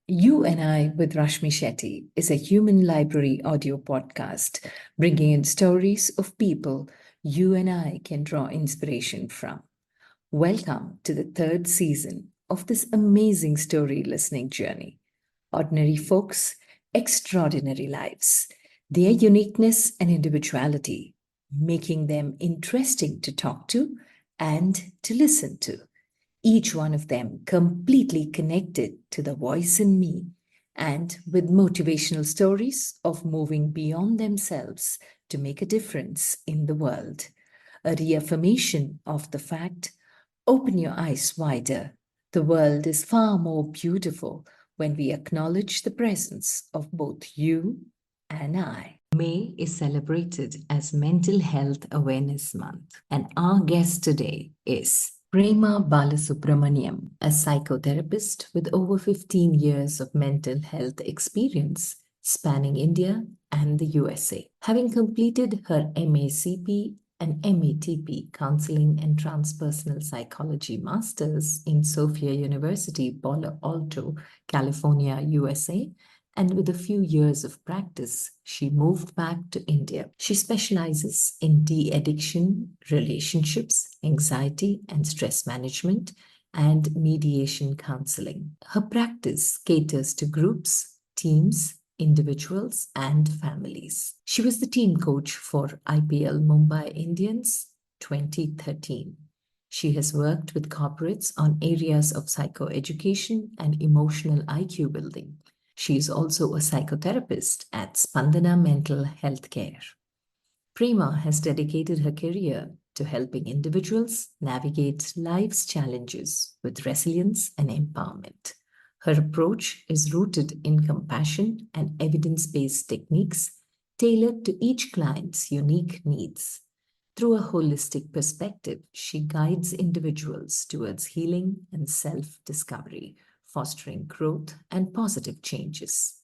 You and I with Rashmi Shetty is a human library audio podcast bringing in stories of people you and I can draw inspiration from. Welcome to the third season of this amazing story listening journey. Ordinary folks, extraordinary lives, their uniqueness and individuality, making them interesting to talk to and to listen to, each one of them completely connected to the voice in me and with motivational stories of moving beyond themselves to make a difference in the world. A reaffirmation of the fact: open your eyes wider. The world is far more beautiful when we acknowledge the presence of both you and I. May is celebrated as Mental Health Awareness Month, and our guest today is Prema Balasubrahmanyam, a psychotherapist with over 15 years of mental health experience spanning India and the USA. Having completed her MACP and MATP Counselling and Transpersonal Psychology Masters in Sophia University, Palo, Alto, California, USA, and with a few years of practice, she moved back to India. She specializes in de-addiction, relationships, anxiety and stress management, and mediation counseling. Her practice caters to groups, teams, individuals, and families. She was the team coach for IPL Mumbai Indians 2013. She has worked with corporates on areas of psychoeducation and emotional IQ building. She is also a psychotherapist at Spandana Mental Health Care. Prema has dedicated her career to helping individuals navigate life's challenges with resilience and empowerment. Her approach is rooted in compassion and evidence-based techniques tailored to each client's unique needs. Through a holistic perspective, she guides individuals towards healing and self-discovery, fostering growth and positive changes.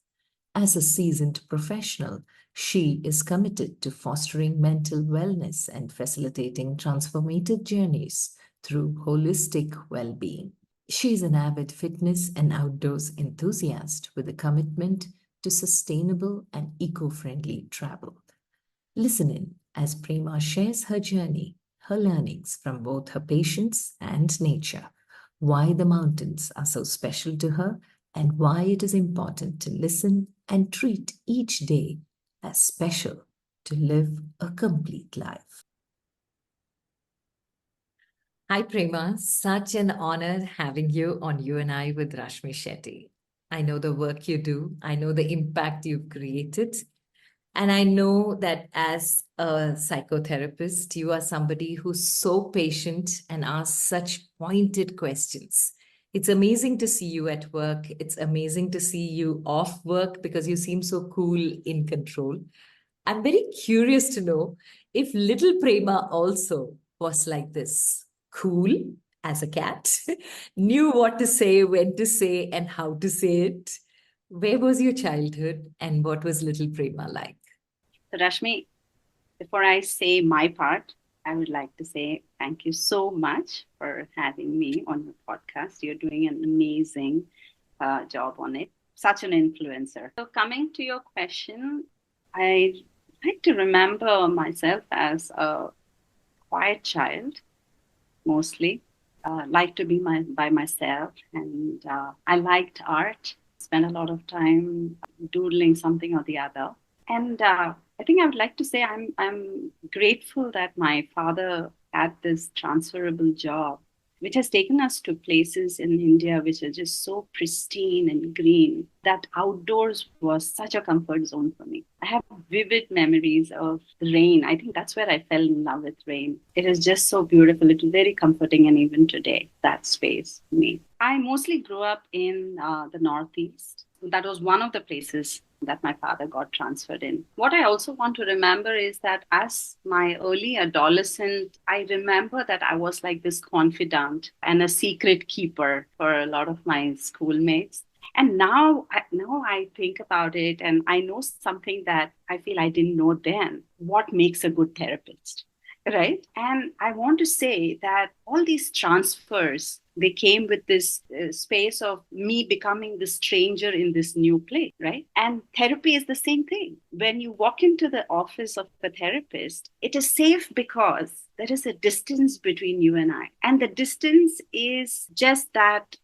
As a seasoned professional, she is committed to fostering mental wellness and facilitating transformative journeys through holistic well-being. She is an avid fitness and outdoors enthusiast with a commitment to sustainable and eco-friendly travel. Listen in as Prema shares her journey, her learnings from both her patients and nature, why the mountains are so special to her, and why it is important to listen and treat each day as special to live a complete life. Hi, Prema. Such an honor having you on You and I with Rashmi Shetty. I know the work you do, I know the impact you've created, and I know that as a psychotherapist, you are somebody who's so patient and asks such pointed questions. It's amazing to see you at work. It's amazing to see you off work because you seem so cool, in control. I'm very curious to know if little Prema also was like this, cool as a cat, knew what to say, when to say, and how to say it. Where was your childhood and what was little Prema like? So, Rashmi, before I say my part, I would like to say thank you so much for having me on your podcast. You're doing an amazing job on it. Such an influencer. So, coming to your question, I like to remember myself as a quiet child, mostly. Like to be by myself, and I liked art. Spent a lot of time doodling something or the other. And I think I would like to say I'm grateful that my father had this transferable job, which has taken us to places in India which are just so pristine and green that outdoors was such a comfort zone for me. I have vivid memories of the rain. I think that's where I fell in love with rain. It is just so beautiful. It was very comforting, and even today, that space for me. I mostly grew up in the Northeast. That was one of the places that my father got transferred in. What I also want to remember is that as my early adolescent, I remember that I was like this confidant and a secret keeper for a lot of my schoolmates. And now I think about it and I know something that I feel I didn't know then. What makes a good therapist? Right. And I want to say that all these transfers they came with this space of me becoming the stranger in this new place, right? And therapy is the same thing. When you walk into the office of a therapist, it is safe because there is a distance between you and I. And the distance is just that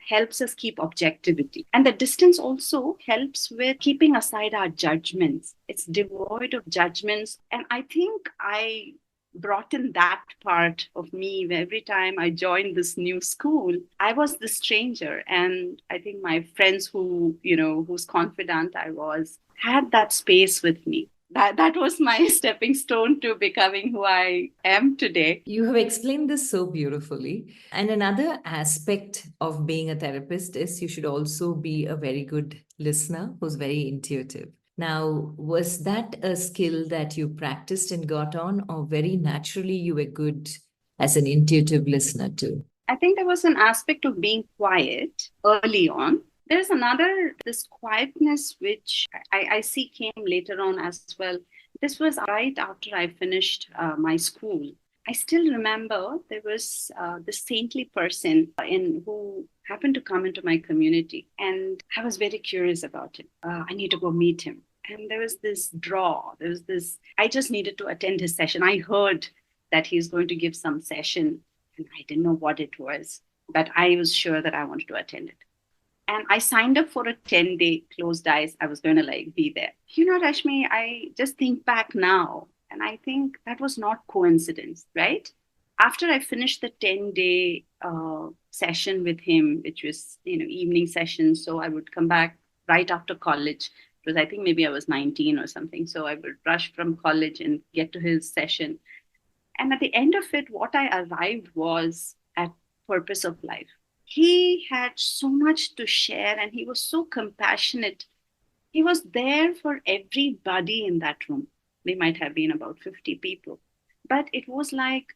helps us keep objectivity. And the distance also helps with keeping aside our judgments. It's devoid of judgments. And I think I brought in that part of me every time I joined this new school. I was the stranger. And I think my friends whose confidant I was had that space with me. That was my stepping stone to becoming who I am today. You have explained this so beautifully. And another aspect of being a therapist is you should also be a very good listener who's very intuitive. Now, was that a skill that you practiced and got on, or very naturally you were good as an intuitive listener too? I think there was an aspect of being quiet early on. There's this quietness which I see came later on as well. This was right after I finished my school. I still remember there was this saintly person who happened to come into my community, and I was very curious about him. I need to go meet him. And there was this draw. There was this. I just needed to attend his session. I heard that he's going to give some session, and I didn't know what it was, but I was sure that I wanted to attend it. And I signed up for a 10-day closed eyes. I was going to be there. Rashmi, I just think back now, and I think that was not coincidence, right? After I finished the 10-day session with him, which was, evening session. So I would come back right after college. It was, I think maybe I was 19 or something. So I would rush from college and get to his session. And at the end of it, what I arrived was at purpose of life. He had so much to share and he was so compassionate. He was there for everybody in that room. They might have been about 50 people. But it was like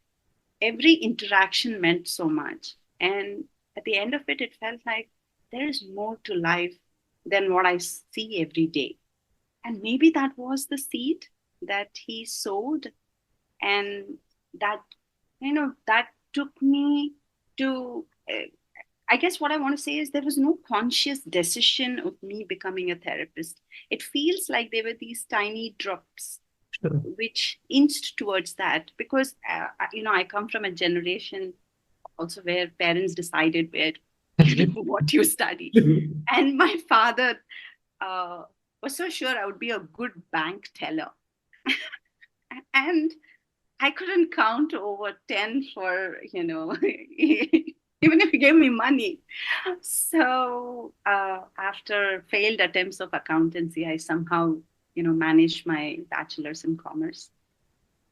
every interaction meant so much. And at the end of it, it felt like there is more to life than what I see every day. And maybe that was the seed that he sowed. And that, that took me to, I guess what I want to say is there was no conscious decision of me becoming a therapist. It feels like there were these tiny drops which inched towards that because, I come from a generation also where parents decided what you study. And my father was so sure I would be a good bank teller. And I couldn't count over 10 for, even if he gave me money. So after failed attempts of accountancy, I somehow, managed my bachelor's in commerce.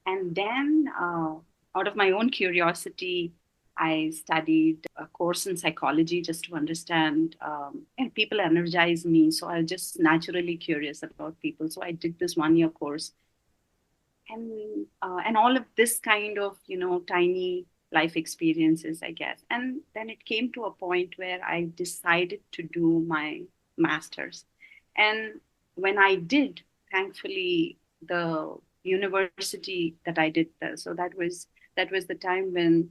And then out of my own curiosity, I studied a course in psychology just to understand, and people energize me. So I was just naturally curious about people. So I did this 1-year course. And all of this kind of, tiny life experiences, I guess. And then it came to a point where I decided to do my master's. And when I did, thankfully, the university that I did, so that was the time when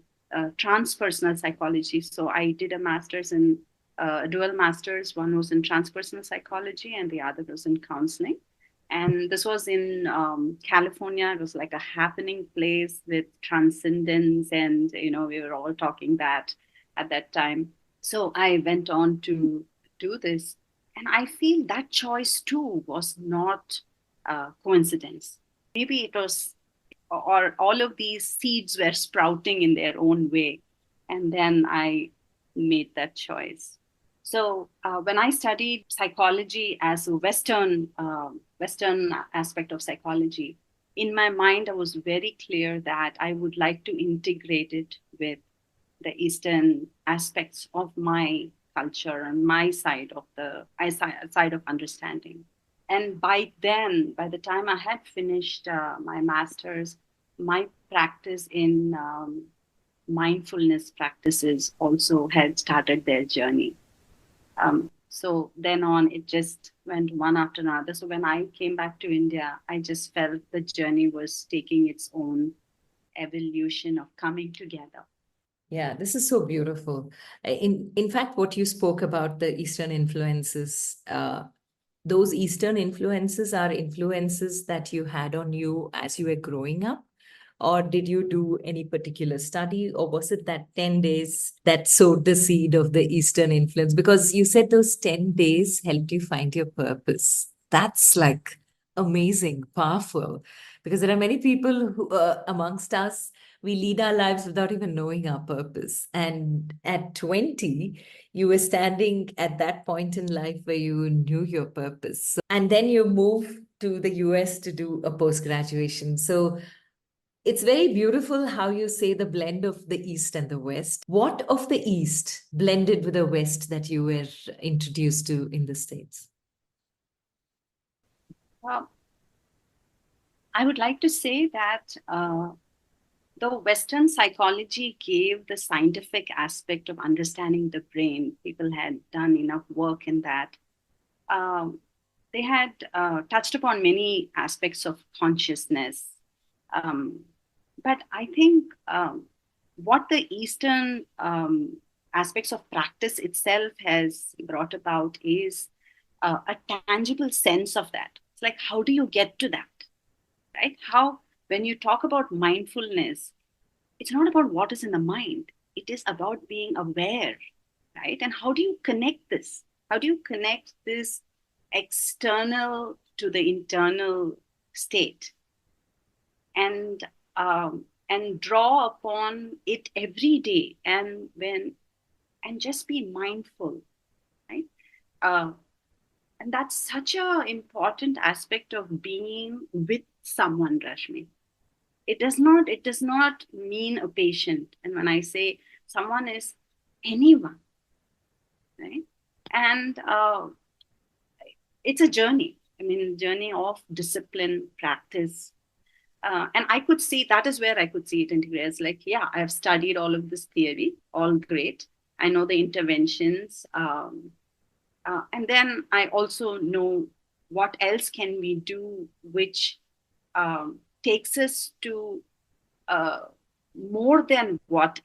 transpersonal psychology. So I did a master's in a dual master's. One was in transpersonal psychology and the other was in counseling. And this was in California. It was like a happening place with transcendence. And, we were all talking that at that time. So I went on to do this. And I feel that choice too was not coincidence. Maybe it was, or all of these seeds were sprouting in their own way. And then I made that choice. So when I studied psychology as a Western aspect of psychology, in my mind, I was very clear that I would like to integrate it with the Eastern aspects of my culture and my side of understanding. And by the time I had finished my master's, my practice in mindfulness practices also had started their journey. So then on, it just went one after another. So when I came back to India, I just felt the journey was taking its own evolution of coming together. Yeah, this is so beautiful. In fact, what you spoke about the Eastern influences, those Eastern influences are influences that you had on you as you were growing up? Or did you do any particular study, or was it that 10 days that sowed the seed of the Eastern influence? Because you said those 10 days helped you find your purpose. That's like amazing, powerful. Because there are many people who, amongst us, we lead our lives without even knowing our purpose. And at 20, you were standing at that point in life where you knew your purpose. And then you move to the US to do a post graduation. So it's very beautiful how you say the blend of the East and the West. What of the East blended with the West that you were introduced to in the States? Well, I would like to say that though Western psychology gave the scientific aspect of understanding the brain, people had done enough work in that. Um, they had touched upon many aspects of consciousness. Um, but I think what the Eastern aspects of practice itself has brought about is a tangible sense of that. It's like, how do you get to that? Right? How, when you talk about mindfulness, it's not about what is in the mind, it is about being aware, right? And how do you connect this? How do you connect this external to the internal state, and draw upon it every day, and just be mindful, right? uh, and that's such a important aspect of being with someone, Rashmi. It does not mean a patient, and when I say someone, is anyone, right? And it's a journey. I mean, journey of discipline, practice. And I could see, that is where I could see it integrated. It's like, yeah, I've studied all of this theory, all great. I know the interventions. And then I also know what else can we do, which takes us to uh, more than what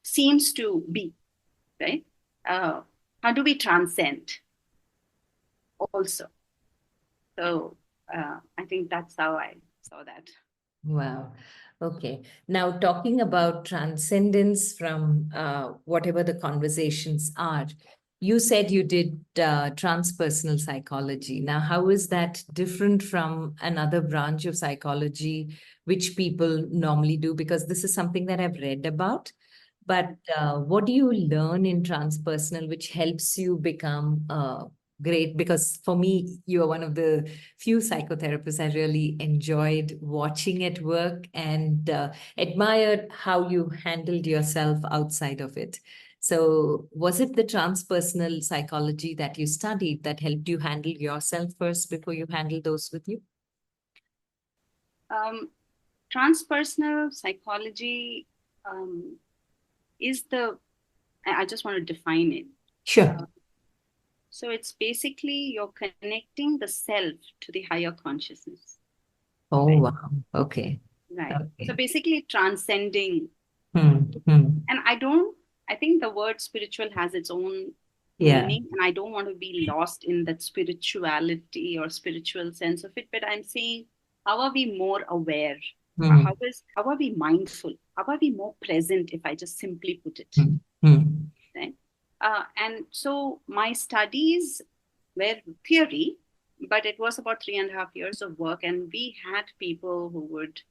seems to be, right? How do we transcend also? So I think that's how I saw that. Wow. Okay. Now, talking about transcendence from whatever the conversations are, you said you did transpersonal psychology. Now, how is that different from another branch of psychology which people normally do? Because this is something that I've read about. But what do you learn in transpersonal which helps you become great? Because for me, you are one of the few psychotherapists I really enjoyed watching at work and admired how you handled yourself outside of it. So, was it the transpersonal psychology that you studied that helped you handle yourself first before you handle those with you? Um, Transpersonal psychology um, is the, I just want to define it. Sure. Uh, so it's basically you're connecting the self to the higher consciousness, Oh, right? wow. Okay. Right. So Okay. basically transcending. And I think the word spiritual has its own Yeah. meaning, and I don't want to be lost in that spirituality or spiritual sense of it, but I'm saying, how are we more aware? Hmm. How are we mindful? How are we more present, if I just simply put it, Hmm. Hmm. right? And so my studies were theory, but it was about 3.5 years of work, and we had people who would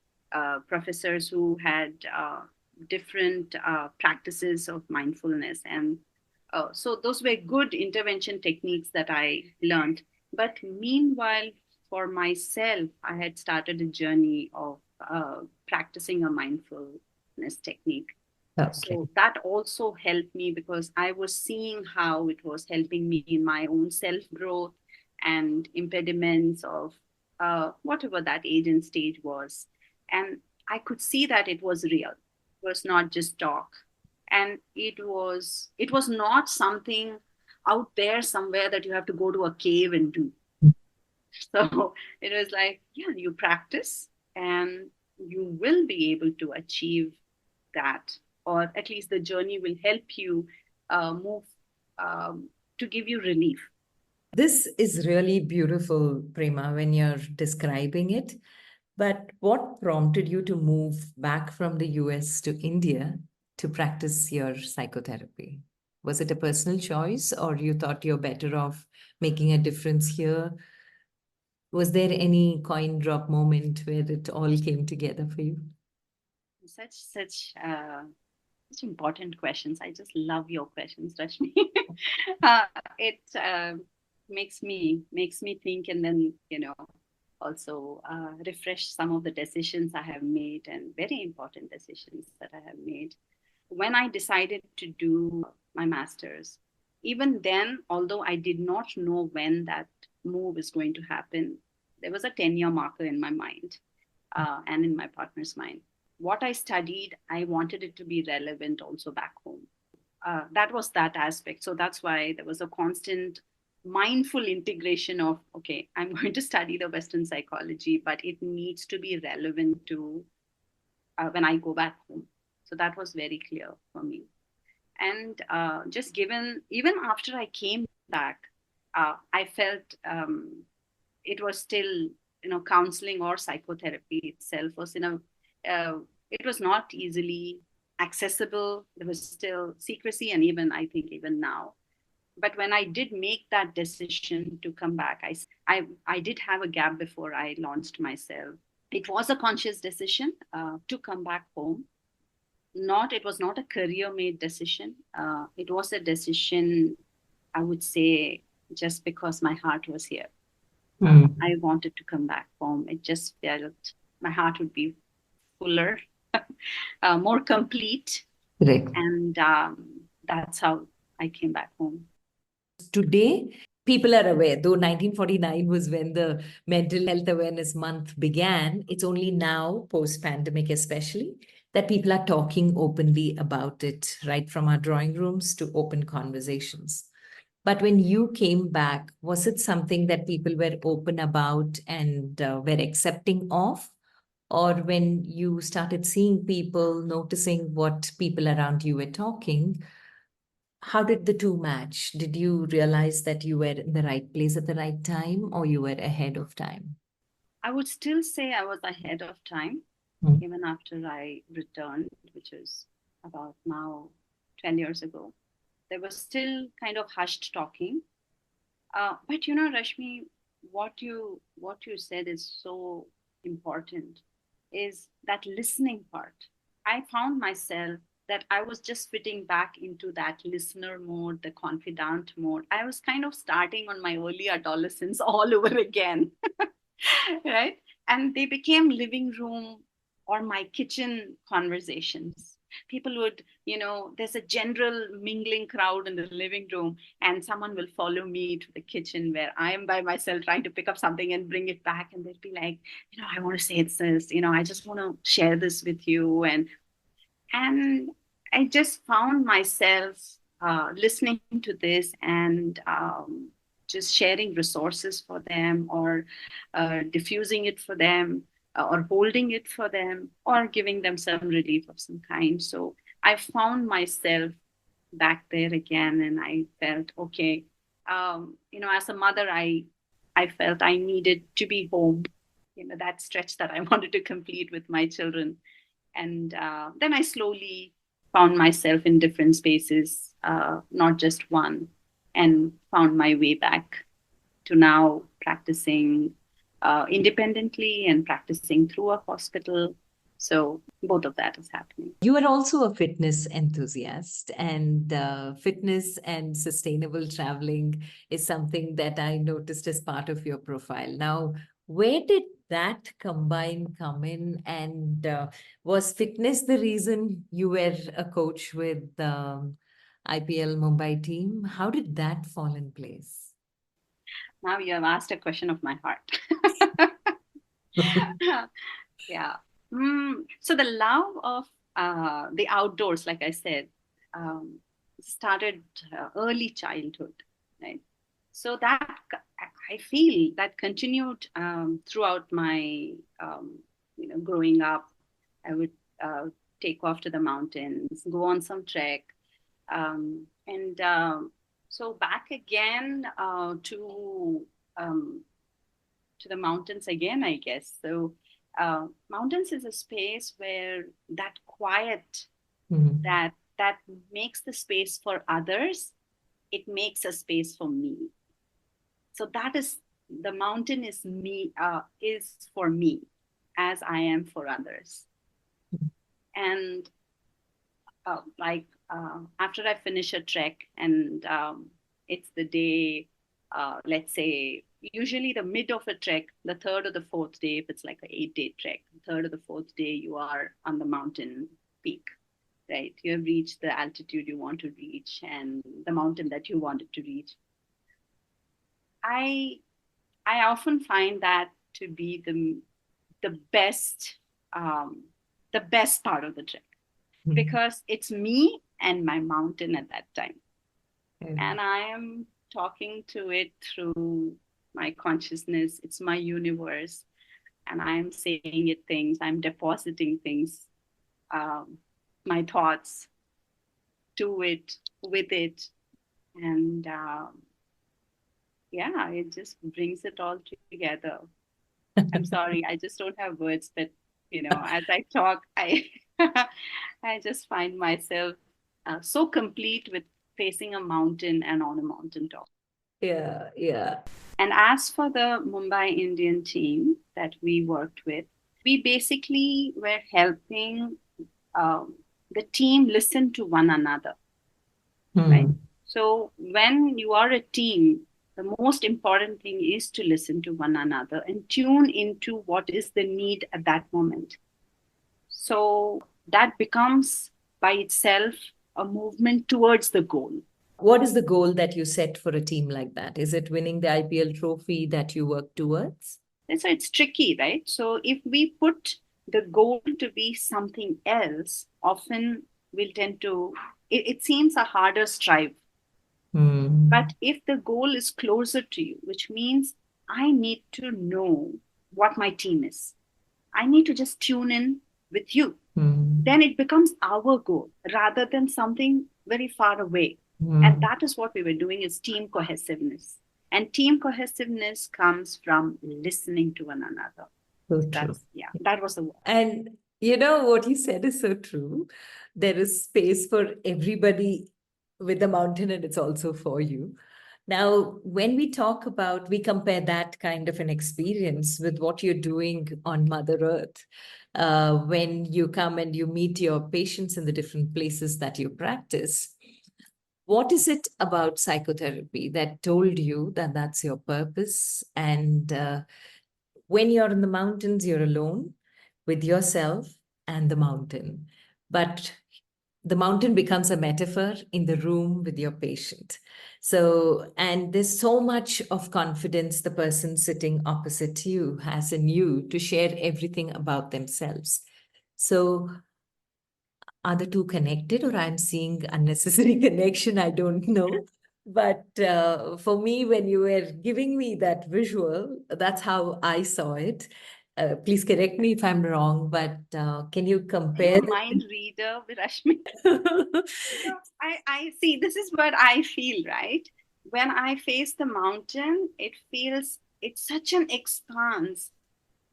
professors who had different practices of mindfulness, and so those were good intervention techniques that I learned. But meanwhile, for myself, I had started a journey of practicing a mindfulness technique. Okay. So that also helped me, because I was seeing how it was helping me in my own self growth and impediments of whatever that age and stage was. And I could see that it was real. It was not just talk. And it was not something out there somewhere that you have to go to a cave and do. So it was like, yeah, you practice and you will be able to achieve that. or at least the journey will help you move to give you relief. This is really beautiful, Prema, when you're describing it. But what prompted you to move back from the US to India to practice your psychotherapy? Was it a personal choice, or you thought you're better off making a difference here? Was there any coin drop moment where it all came together for you? Such important questions. I just love your questions, Rashmi. It makes me think, and then also refresh some of the decisions I have made, and very important decisions that I have made. When I decided to do my master's, even then, although I did not know when that move is going to happen, there was a 10-year marker in my mind and in my partner's mind. What I studied, I wanted it to be relevant also back home. That was that aspect. So that's why there was a constant mindful integration of, okay, I'm going to study the Western psychology, but it needs to be relevant to when I go back home. So that was very clear for me. And just given, even after I came back, I felt it was still, counseling or psychotherapy itself was it was not easily accessible. There was still secrecy, and even I think even now. But when I did make that decision to come back, I did have a gap before I launched myself. It was a conscious decision to come back home. It was not a career made decision. It was a decision, I would say, just because my heart was here. I wanted to come back home. It just felt my heart would be fuller, more complete. Correct. And that's how I came back home. Today, people are aware, though 1949 was when the Mental Health Awareness Month began, it's only now, post-pandemic especially, that people are talking openly about it, right from our drawing rooms to open conversations. But when you came back, was it something that people were open about and were accepting of? Or when you started seeing people, noticing what people around you were talking, how did the two match? Did you realize that you were in the right place at the right time, or you were ahead of time? I would still say I was ahead of time, even after I returned, which was about now 10 years ago. There was still kind of hushed talking. But Rashmi, what you said is so important, is that listening part. I found myself that I was just fitting back into that listener mode, the confidant mode. I was kind of starting on my early adolescence all over again. Right? And they became living room or my kitchen conversations. People would, there's a general mingling crowd in the living room, and someone will follow me to the kitchen where I am by myself trying to pick up something and bring it back. And they'll be like, I want to say this, I just want to share this with you. And I just found myself listening to this and just sharing resources for them, or diffusing it for them, or holding it for them, or giving them some relief of some kind. So I found myself back there again, and I felt okay. As a mother, I felt I needed to be home. That stretch that I wanted to complete with my children. And then I slowly found myself in different spaces, not just one, and found my way back to now practicing independently and practicing through a hospital. So both of that is happening. You are also a fitness enthusiast, and fitness and sustainable traveling is something that I noticed as part of your profile. Now, where did that combine come in? And was fitness the reason you were a coach with the IPL Mumbai team? How did that fall in place? Now you have asked a question of my heart. Yeah. So the love of the outdoors, like I said, started early childhood, right? So that I feel that continued throughout my, growing up. I would take off to the mountains, go on some trek. And so back again to the mountains again, I guess. So mountains is a space where that quiet, that makes the space for others, it makes a space for me. So that is, the mountain is me, is for me as I am for others. And after I finish a trek and it's the day, let's say, usually the mid of a trek, the third or the fourth day, if it's like an 8-day trek, the third or the fourth day, you are on the mountain peak, right? You have reached the altitude you want to reach and the mountain that you wanted to reach. I often find that to be the best part of the trek, because it's me and my mountain at that time. And I am talking to it through my consciousness. It's my universe. And I'm saying it things, I'm depositing things, my thoughts to it, with it. And yeah, it just brings it all together. I'm sorry, I just don't have words, but as I talk, I just find myself so complete with facing a mountain and on a mountaintop. Yeah. And as for the Mumbai Indian team that we worked with, we basically were helping the team listen to one another, right? So when you are a team, the most important thing is to listen to one another and tune into what is the need at that moment. So that becomes by itself a movement towards the goal. What is the goal that you set for a team like that? Is it winning the IPL trophy that you work towards? And so it's tricky, right? So if we put the goal to be something else, often we'll tend to, it seems a harder strive. But if the goal is closer to you, which means I need to know what my team is, I need to just tune in with you, then it becomes our goal rather than something very far away. And that is what we were doing, is team cohesiveness. And team cohesiveness comes from listening to one another. So true. That was the word. And what you said is so true. There is space for everybody with the mountain, and it's also for you. Now, when we talk about, we compare that kind of an experience with what you're doing on Mother Earth. When you come and you meet your patients in the different places that you practice, what is it about psychotherapy that told you that that's your purpose? And when you're in the mountains, you're alone with yourself and the mountain. But the mountain becomes a metaphor in the room with your patient. So, and there's so much of confidence the person sitting opposite you has in you to share everything about themselves. So, are the two connected, or I'm seeing unnecessary connection? I don't know. But for me, when you were giving me that visual, that's how I saw it. Please correct me if I'm wrong, but can you compare? I'm a mind reader, Rashmi. I see, this is what I feel, right? When I face the mountain, it's such an expanse.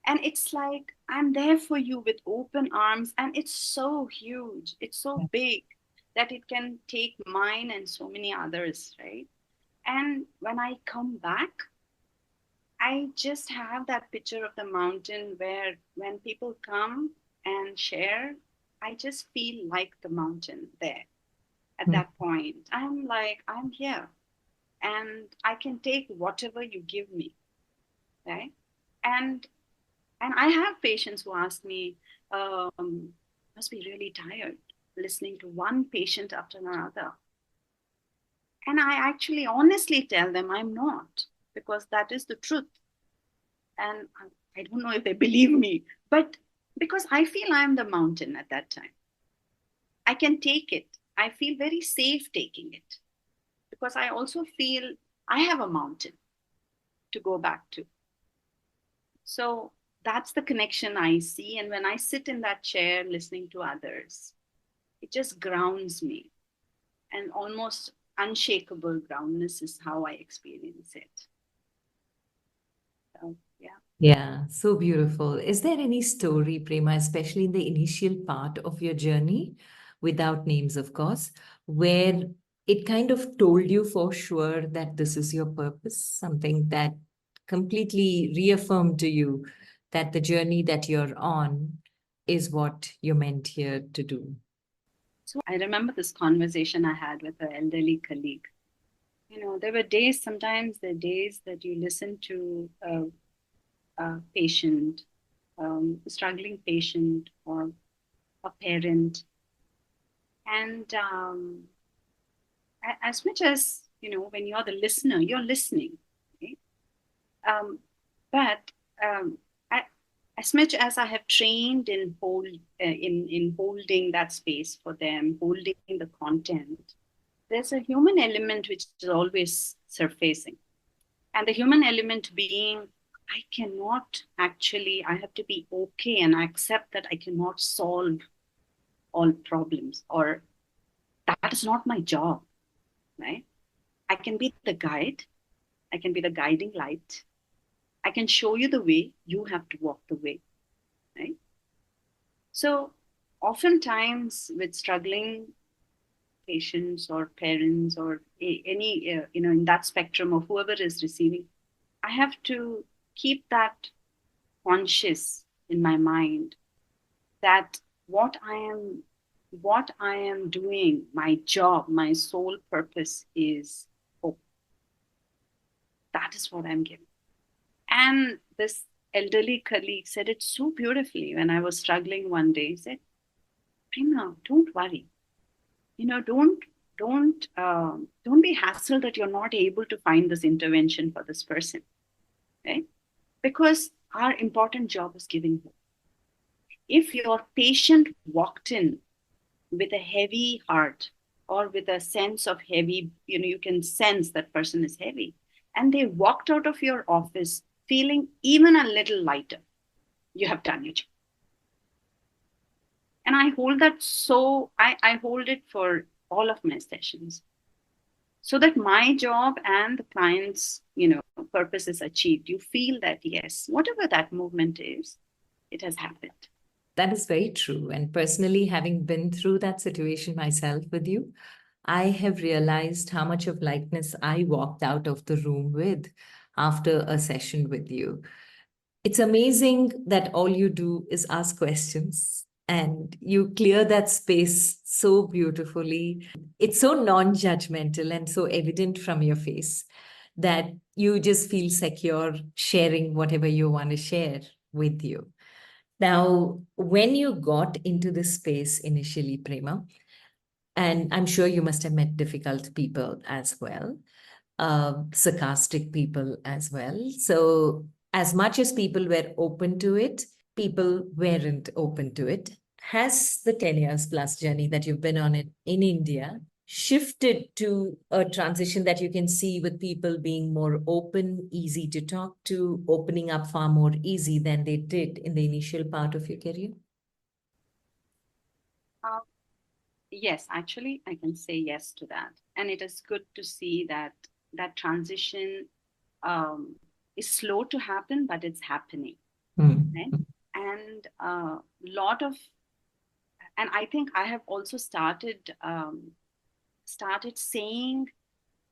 And it's like, I'm there for you with open arms. And it's so huge. It's so big that it can take mine and so many others, right? And when I come back, I just have that picture of the mountain where when people come and share, I just feel like the mountain there at that point. I'm like, I'm here and I can take whatever you give me, right? And I have patients who ask me, must be really tired listening to one patient after another. And I actually honestly tell them I'm not, because that is the truth. And I don't know if they believe me, but because I feel I'm the mountain at that time. I can take it. I feel very safe taking it, because I also feel I have a mountain to go back to. So that's the connection I see. And when I sit in that chair listening to others, it just grounds me. And almost unshakable groundness is how I experience it. So, yeah. Yeah, so beautiful. Is there any story, Prema, especially in the initial part of your journey, without names, of course, where it kind of told you for sure that this is your purpose, something that completely reaffirmed to you that the journey that you're on is what you're meant here to do? So I remember this conversation I had with an elderly colleague. There were days, sometimes there are days that you listen to a patient, struggling patient or a parent. And as much as, when you're the listener, you're listening. Okay? But um, I, as much as I have trained in holding that space for them, holding the content, there's a human element which is always surfacing. And the human element being, I have to be okay and accept that I cannot solve all problems, or that is not my job, right? I can be the guide, I can be the guiding light, I can show you the way, you have to walk the way, right? So, oftentimes with struggling patients or parents or any, in that spectrum of whoever is receiving, I have to keep that conscious in my mind that what I am what I am doing, my job, my sole purpose is hope. That is what I'm giving. And this elderly colleague said it so beautifully when I was struggling one day. He said, Prema, don't worry. Don't don't be hassled that you're not able to find this intervention for this person, right? Because our important job is giving hope. If your patient walked in with a heavy heart or with a sense of heavy, you can sense that person is heavy, and they walked out of your office feeling even a little lighter, you have done your job. And I hold that, so I hold it for all of my sessions, so that my job and the client's purpose is achieved. You feel that, yes, whatever that movement is, it has happened. That is very true. And personally, having been through that situation myself with you, I have realized how much of lightness I walked out of the room with after a session with you. It's amazing that all you do is ask questions and you clear that space so beautifully. It's so non judgmental and so evident from your face that you just feel secure sharing whatever you want to share with you. Now, when you got into this space initially, Prema, and I'm sure you must have met difficult people as well, sarcastic people as well. So, as much as people were open to it, people weren't open to it. Has the 10 years plus journey that you've been on it in India shifted to a transition that you can see with people being more open, easy to talk to, opening up far more easy than they did in the initial part of your career? Uh, yes, actually, I can say yes to that. And it is good to see that that transition um, is slow to happen, but it's happening. Right? Mm. And lot of, and I think I have also started saying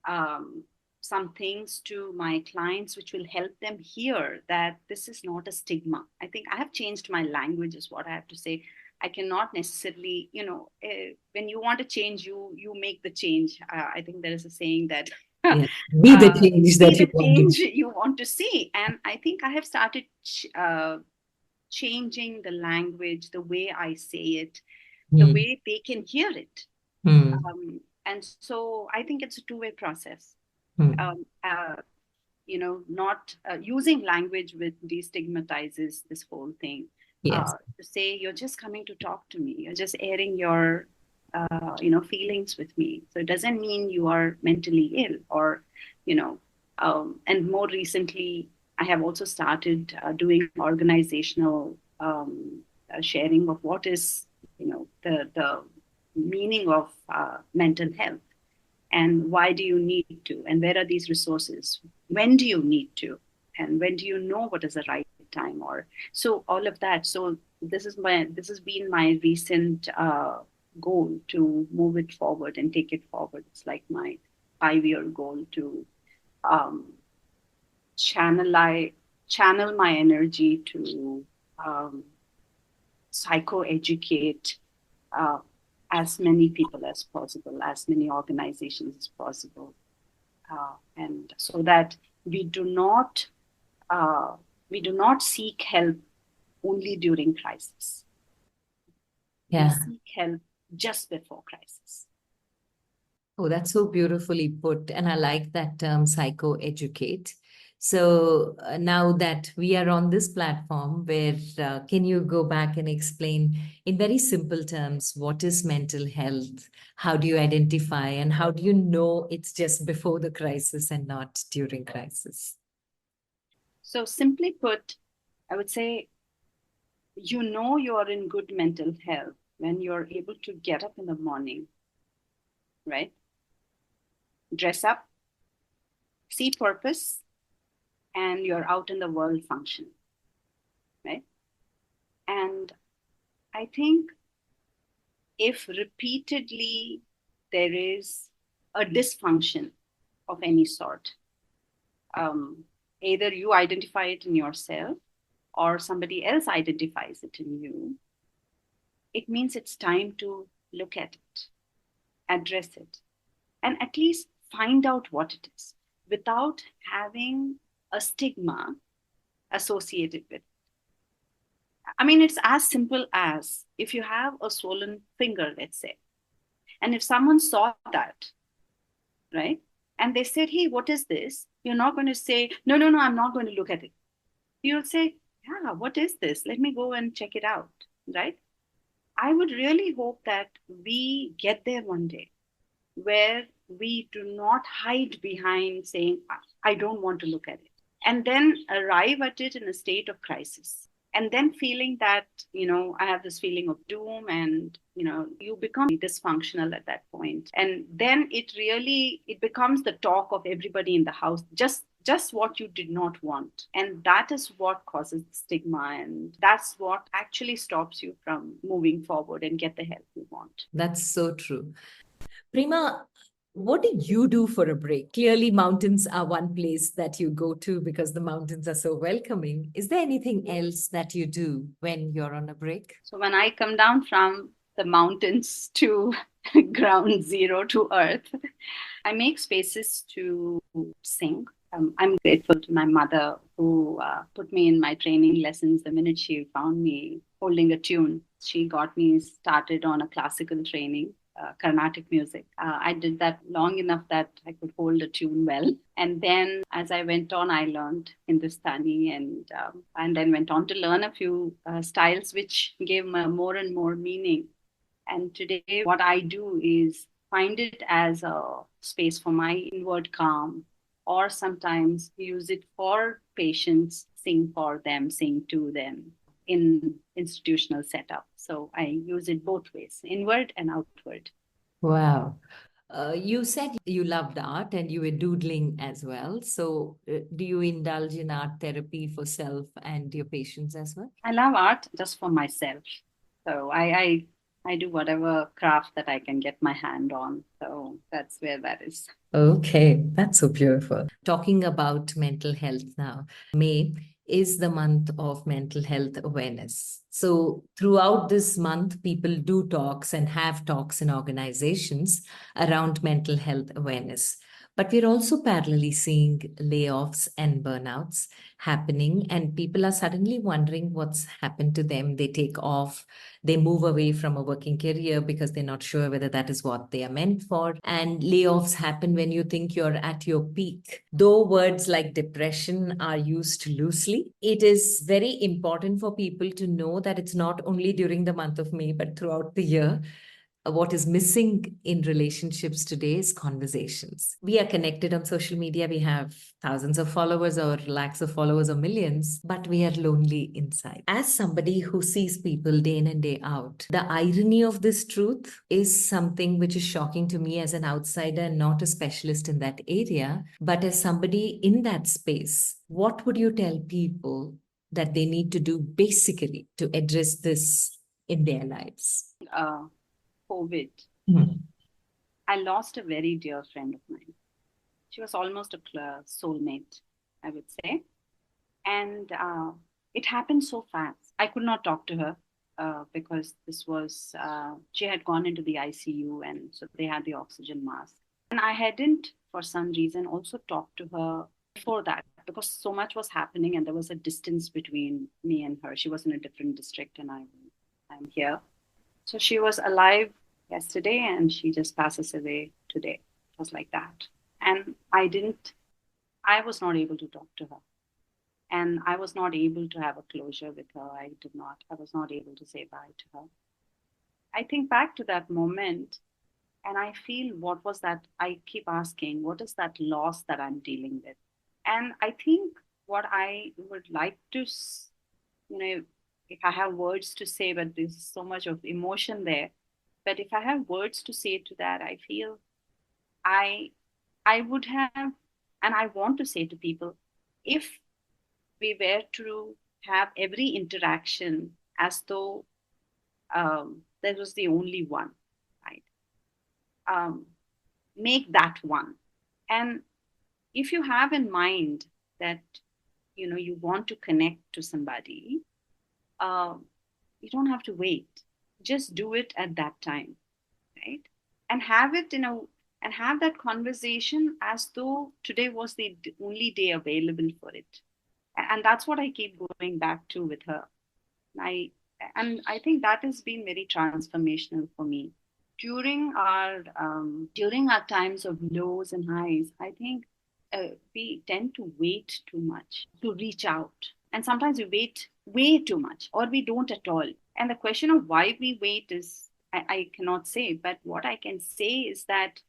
um, some things to my clients which will help them hear that this is not a stigma. I think I have changed my language, is what I have to say. I cannot necessarily, when you want to change, you make the change. I think there is a saying that Yeah. Be the change be that you the want to. change you want to see. And I think I have started changing the language, the way I say it, the Mm. way they can hear it. Mm. And so I think it's a two-way process. Mm. Um, uh, not using language with destigmatizes this whole thing. Yes. To say you're just coming to talk to me, you're just airing your, feelings with me. So it doesn't mean you are mentally ill, or, and more recently, I have also started doing organizational sharing of what is, the meaning of mental health, and why do you need to, and where are these resources, when do you need to, and when do you know what is the right time, or so all of that. So this has been my recent goal, to move it forward and take it forward. It's like my 5-year goal to um, channel I channel my energy to um, psychoeducate uh, as many people as possible, as many organizations as possible, and so that we do not uh, we do not seek help only during crisis. We Yeah. seek help just before crisis. Oh, that's so beautifully put. And I like that term, psychoeducate. So now that we are on this platform, where can you go back and explain in very simple terms what is mental health? How do you identify, and how do you know it's just before the crisis and not during crisis? So simply put, I would say, you are in good mental health when you're able to get up in the morning, right? Dress up, see purpose, and you're out in the world functioning, right? And I think if repeatedly there is a dysfunction of any sort, um, either you identify it in yourself or somebody else identifies it in you, it means it's time to look at it, address it, and at least find out what it is without having a stigma associated with it. I mean, it's as simple as if you have a swollen finger, let's say, and if someone saw that, right, and they said, "Hey, what is this?" You're not going to say, "No, no, no, I'm not going to look at it." You'll say, "Yeah, what is this? Let me go and check it out," right? I would really hope that we get there one day where we do not hide behind saying, "I don't want to look at it," and then arrive at it in a state of crisis. And then feeling that, I have this feeling of doom, and, you become dysfunctional at that point. And then it becomes the talk of everybody in the house, just what you did not want. And that is what causes stigma. And that's what actually stops you from moving forward and get the help you want. That's so true. Prema, what do you do for a break? Clearly, mountains are one place that you go to because the mountains are so welcoming. Is there anything else that you do when you're on a break? So when I come down from the mountains to ground zero, to earth, I make spaces to sing. I'm grateful to my mother, who put me in my training lessons the minute she found me holding a tune. She got me started on a classical training, Carnatic music. I did that long enough that I could hold a tune well. And then as I went on, I learned Hindustani, and then went on to learn a few styles which gave more and more meaning. And today, what I do is find it as a space for my inward calm, or sometimes use it for patients, sing for them, sing to them in institutional setup. So I use it both ways, inward and outward. Wow. You said you loved art and you were doodling as well. So, do you indulge in art therapy for self and your patients as well? I love art just for myself. So I do whatever craft that I can get my hand on. So that's where that is. Okay, that's so beautiful. Talking about mental health now, May is the month of mental health awareness. So, throughout this month, people do talks and have talks in organizations around mental health awareness. But we're also parallelly seeing layoffs and burnouts happening, and people are suddenly wondering what's happened to them. They take off, they move away from a working career because they're not sure whether that is what they are meant for. And layoffs happen when you think you're at your peak. Though words like depression are used loosely, it is very important for people to know that it's not only during the month of May, but throughout the year. what is missing in relationships today is conversations. We are connected on social media. We have thousands of followers or lakhs of followers or millions, but we are lonely inside. As somebody who sees people day in and day out, the irony of this truth is something which is shocking to me as an outsider and not a specialist in that area, but as somebody in that space. What would you tell people that they need to do basically to address this in their lives? COVID, I lost a very dear friend of mine. She was almost a soulmate, I would say. And it happened so fast. I could not talk to her because she had gone into the ICU, and so they had the oxygen mask. And I hadn't, for some reason, also talked to her before that because so much was happening and there was a distance between me and her. She was in a different district and I'm here. So she was alive yesterday and she just passes away today. It was like that. And I was not able to talk to her. And I was not able to have a closure with her. I was not able to say bye to her. I think back to that moment and I feel, what was that? I keep asking, what is that loss that I'm dealing with? And I think what I would like to, if I have words to say, but there's so much of emotion there. But if I have words to say to that, I feel I would have, and I want to say to people, if we were to have every interaction as though that was the only one, right? Make that one. And if you have in mind that, you want to connect to somebody, you don't have to wait. Just do it at that time, right? And have it, and have that conversation as though today was the only day available for it. And that's what I keep going back to with her. And I think that has been very transformational for me. During our times of lows and highs, I think we tend to wait too much to reach out. And sometimes we wait way too much, or we don't at all. And the question of why we wait is, I cannot say. But what I can say is that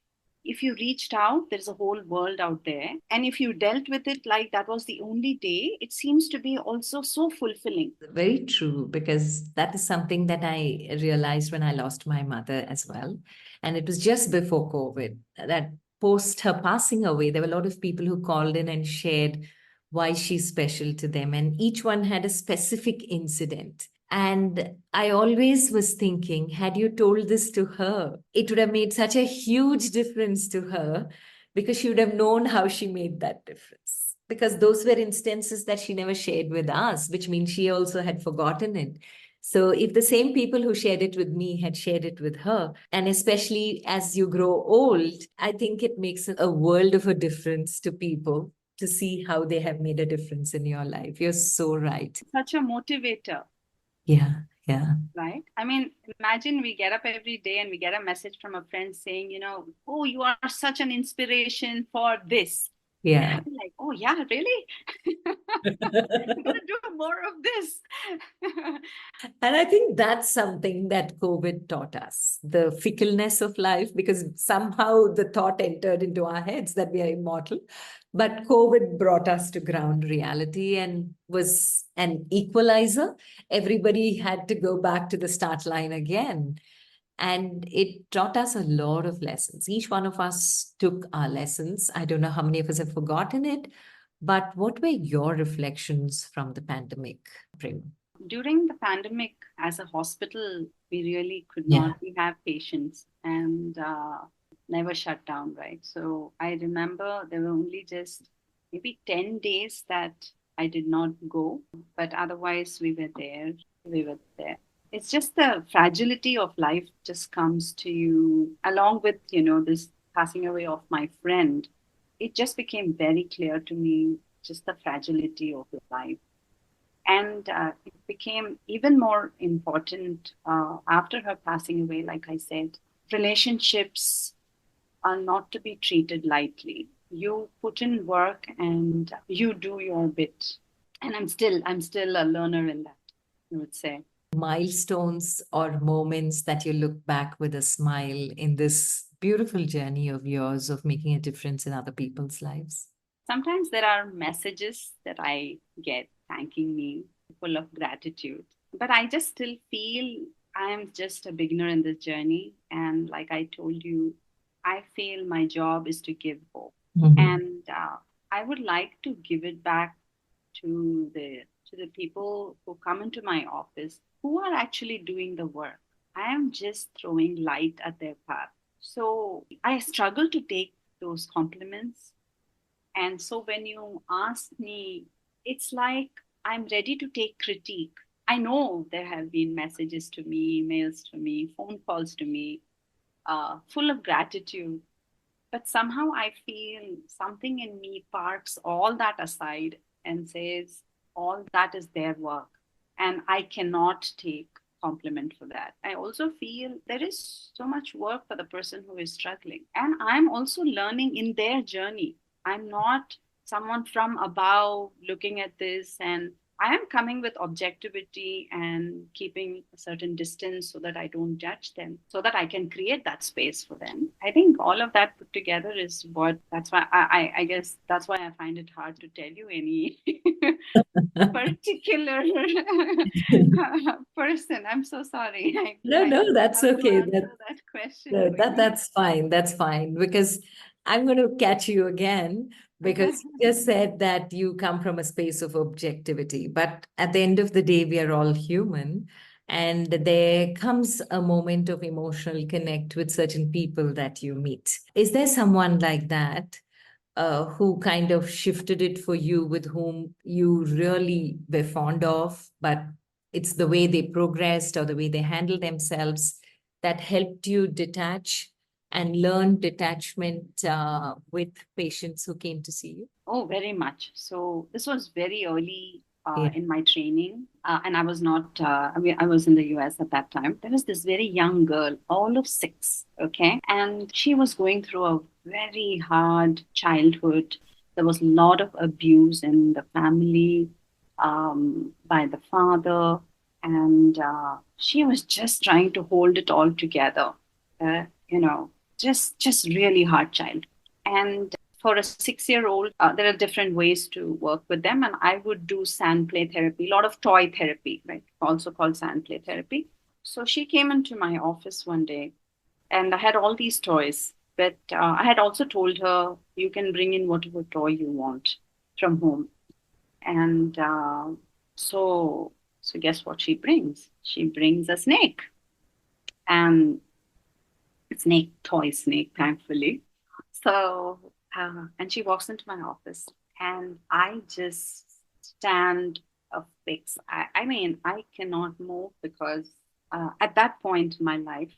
if you reached out, there's a whole world out there. And if you dealt with it like that was the only day, it seems to be also so fulfilling. Very true, because that is something that I realized when I lost my mother as well. And it was just before COVID that post her passing away, there were a lot of people who called in and shared why she's special to them. And each one had a specific incident. And I always was thinking, had you told this to her, it would have made such a huge difference to her because she would have known how she made that difference. Because those were instances that she never shared with us, which means she also had forgotten it. So if the same people who shared it with me had shared it with her, and especially as you grow old, I think it makes a world of a difference to people to see how they have made a difference in your life. You're so right. Such a motivator. Yeah, yeah. Right? I mean, imagine we get up every day and we get a message from a friend saying, oh, you are such an inspiration for this. Yeah. I'm like, oh, yeah, really? I'm going to do more of this. And I think that's something that COVID taught us, the fickleness of life, because somehow the thought entered into our heads that we are immortal. But COVID brought us to ground reality and was an equalizer. Everybody had to go back to the start line again. And it taught us a lot of lessons. Each one of us took our lessons. I don't know how many of us have forgotten it, but what were your reflections from the pandemic, Prema? During the pandemic, as a hospital, we really could Yeah. not. We have patients and never shut down, right? So I remember there were only just maybe 10 days that I did not go, but otherwise we were there. We were there. It's just the fragility of life just comes to you along with, this passing away of my friend. It just became very clear to me just the fragility of life. And it became even more important after her passing away. Like I said, relationships are not to be treated lightly. You put in work and you do your bit. And I'm still a learner in that, I would say. milestones or moments that you look back with a smile in this beautiful journey of yours of making a difference in other people's lives? Sometimes there are messages that I get thanking me, full of gratitude. But I just still feel I am just a beginner in this journey. And like I told you, I feel my job is to give hope. Mhm. And I would like to give it back to the people who come into my office who are actually doing the work. I am just throwing light at their path. So I struggle to take those compliments, and so when you ask me, it's like I'm ready to take critique. I know there have been messages to me, emails to me, phone calls to me, full of gratitude. But somehow I feel something in me parks all that aside and says, all that is their work. And I cannot take compliment for that. I also feel there is so much work for the person who is struggling. And I'm also learning in their journey. I'm not someone from above looking at this, and I am coming with objectivity and keeping a certain distance so that I don't judge them, so that I can create that space for them. I think all of that put together is what, that's why I guess that's why I find it hard to tell you any particular person. I'm so sorry. No, I no, don't know that's how to okay. answer that question No, for you. that's fine. That's fine because I'm going to catch you again because you just said that you come from a space of objectivity. But at the end of the day, we are all human. And there comes a moment of emotional connect with certain people that you meet. Is there someone like that who kind of shifted it for you, with whom you really were fond of, but it's the way they progressed or the way they handle themselves that helped you detach and learn detachment with patients who came to see you? Oh, very much. So this was very early Yeah. in my training, and I was not. I mean, I was in the US at that time. There was this very young girl, all of six, okay, and she was going through a very hard childhood. There was a lot of abuse in the family by the father, and she was just trying to hold it all together. You know, just really hard child. And for a 6 year old, there are different ways to work with them. And I would do sand play therapy, a lot of toy therapy, right? Also called sand play therapy. So she came into my office one day, and I had all these toys. But I had also told her, you can bring in whatever toy you want from home. And so, so guess what she brings? She brings a snake, and snake, toy snake, thankfully. So, and she walks into my office, and I just stand a fix. I mean, I cannot move because at that point in my life,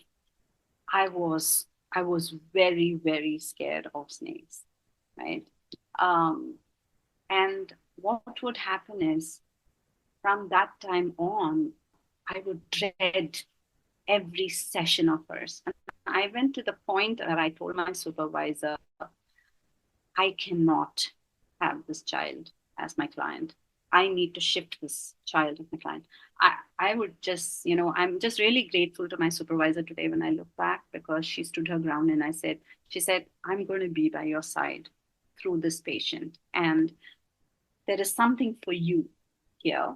I was I was very very scared of snakes, right? Um, and what would happen is from that time on, I would dread every session of hers. And I went to the point where I told my supervisor, I cannot have this child as my client. I need to shift this child as my client. I would just, I'm just really grateful to my supervisor today when I look back, because she stood her ground, and she said, I'm going to be by your side through this patient. And there is something for you here.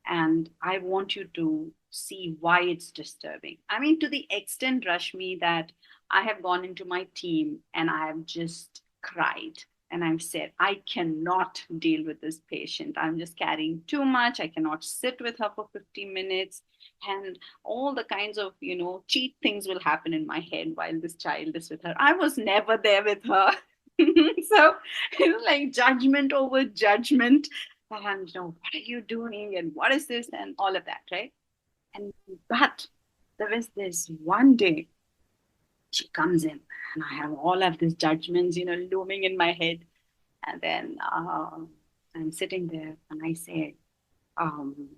And I want you to see why it's disturbing. I mean, to the extent, Rashmi, that I have gone into my team and I have just cried. And I've said, I cannot deal with this patient. I'm just carrying too much. I cannot sit with her for 50 minutes. And all the kinds of, cheat things will happen in my head while this child is with her. I was never there with her. So it was like judgment over judgment. And, what are you doing? And what is this? And all of that, right? And, but there was this one day she comes in, and I have all of these judgments, looming in my head. And then I'm sitting there, and I say, um,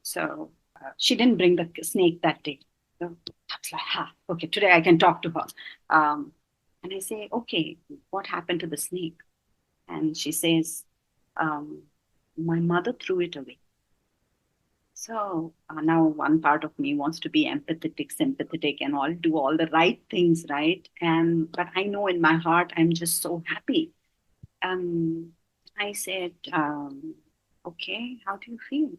so she didn't bring the snake that day. So I was like, okay, today I can talk to her. And I say, okay, what happened to the snake? And she says, um, my mother threw it away. So now one part of me wants to be empathetic, sympathetic, and all do all the right things, right? And but I know in my heart I'm just so happy. Um, I said, okay, how do you feel?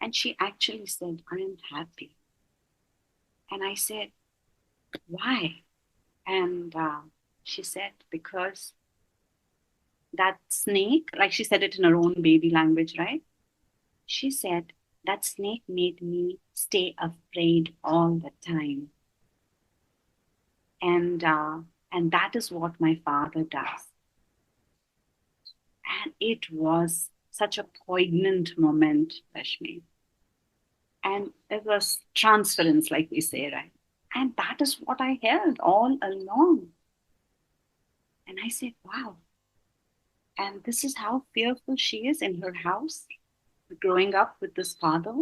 And she actually said, I am happy. And I said, why? And she said, because that snake, like she said it in her own baby language, right? She said, that snake made me stay afraid all the time. And that is what my father does. And it was such a poignant moment, Rashmi. And it was transference, like we say, right? And that is what I held all along. And I said, wow. And this is how fearful she is in her house, growing up with this father,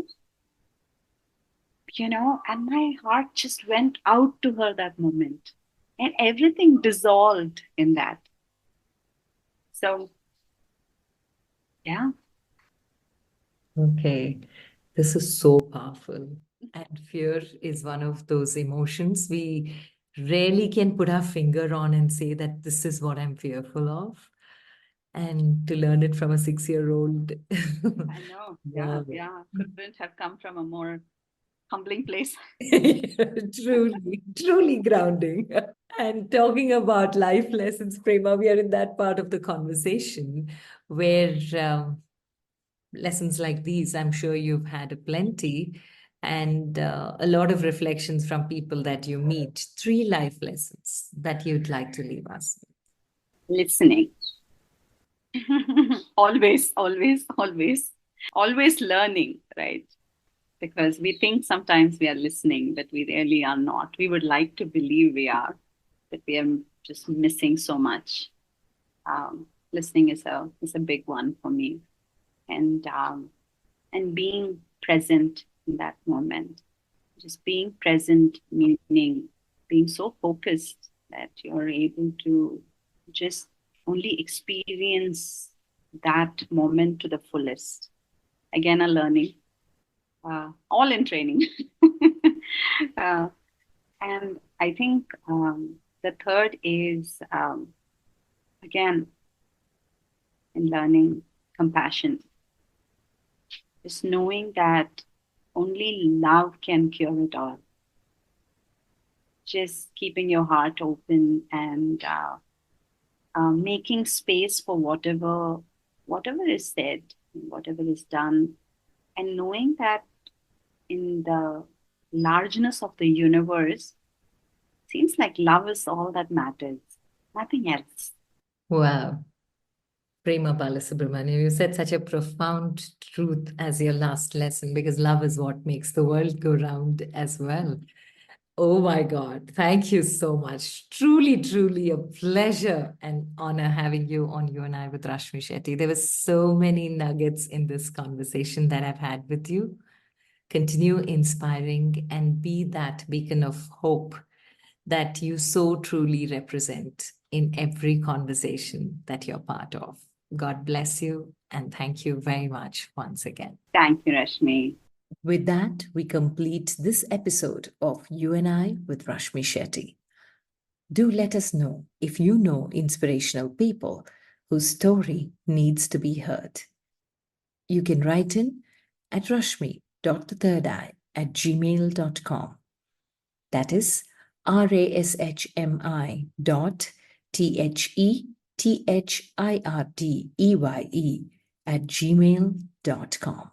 and my heart just went out to her that moment. And everything dissolved in that. So, yeah. Okay, this is so powerful. And fear is one of those emotions we rarely can put our finger on and say that this is what I'm fearful of. And to learn it from a 6-year-old. I know. Yeah. Wow. Yeah. Couldn't have come from a more humbling place. Truly, truly grounding. And talking about life lessons, Prema, we are in that part of the conversation where lessons like these, I'm sure you've had a plenty, and a lot of reflections from people that you meet. 3 life lessons that you'd like to leave us Listening. Always, always, always, always learning, right? Because we think sometimes we are listening, but we really are not. We would like to believe we are, but we are just missing so much. Listening is a big one for me, and being present in that moment. Just being present, meaning being so focused that you're able to just only experience that moment to the fullest. Again, a learning, all in training. uh, and I think the third is, again, in learning compassion. Just knowing that only love can cure it all. Just keeping your heart open and making space for whatever is said, whatever is done, and knowing that in the largeness of the universe, seems like love is all that matters, nothing else. Wow. Prema Balasubrahmanyam, you said such a profound truth as your last lesson because love is what makes the world go round as well. Oh my God. Thank you so much. Truly, truly a pleasure and honor having you on You and I with Rashmi Shetty. There were so many nuggets in this conversation that I've had with you. Continue inspiring and be that beacon of hope that you so truly represent in every conversation that you're part of. God bless you and thank you very much once again. Thank you, Rashmi. With that, we complete this episode of You and I with Rashmi Shetty. Do let us know if you know inspirational people whose story needs to be heard. You can write in at rashmi.thethirdeye@gmail.com. That is rashmi.thirdeye@gmail.com.